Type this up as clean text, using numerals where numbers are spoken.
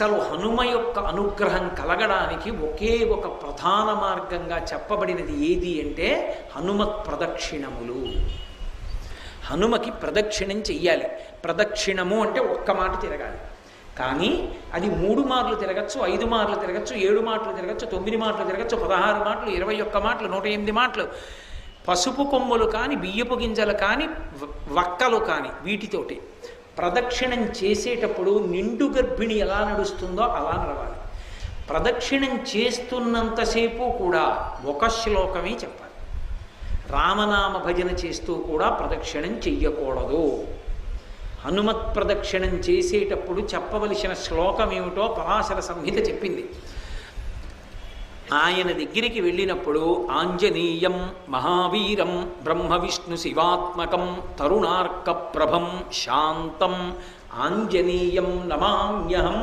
అసలు హనుమ యొక్క అనుగ్రహం కలగడానికి ఒకే ఒక ప్రధాన మార్గంగా చెప్పబడినది ఏది అంటే హనుమత్ ప్రదక్షిణములు. హనుమకి ప్రదక్షిణం చెయ్యాలి. ప్రదక్షిణము అంటే ఒక్క మాట తిరగాలి. కానీ అది 3 మార్లు తిరగచ్చు, 5 మార్లు తిరగచ్చు, 7 మాటలు తిరగచ్చు, 9 మాటలు తిరగచ్చు, 16 మాటలు, 21 మాటలు, 108 మాటలు. పసుపు కొమ్ములు కానీ, బియ్యపు గింజలు కానీ, వక్కలు కానీ వీటితోటి ప్రదక్షిణం చేసేటప్పుడు నిండు గర్భిణి ఎలా నడుస్తుందో అలా నడవాలి. ప్రదక్షిణం చేస్తున్నంతసేపు కూడా ఒక శ్లోకమే చెప్పాలి. రామనామ భజన చేస్తూ కూడా ప్రదక్షిణం చెయ్యకూడదు. హనుమత్ ప్రదక్షిణం చేసేటప్పుడు చెప్పవలసిన శ్లోకం ఏమిటో పరాశర సంహిత చెప్పింది. ఆయన దగ్గరికి వెళ్ళినప్పుడు ఆంజనేయం మహావీరం బ్రహ్మ విష్ణు శివాత్మకం తరుణార్క ప్రభం శాంతం ఆంజనేయం నమామ్యహం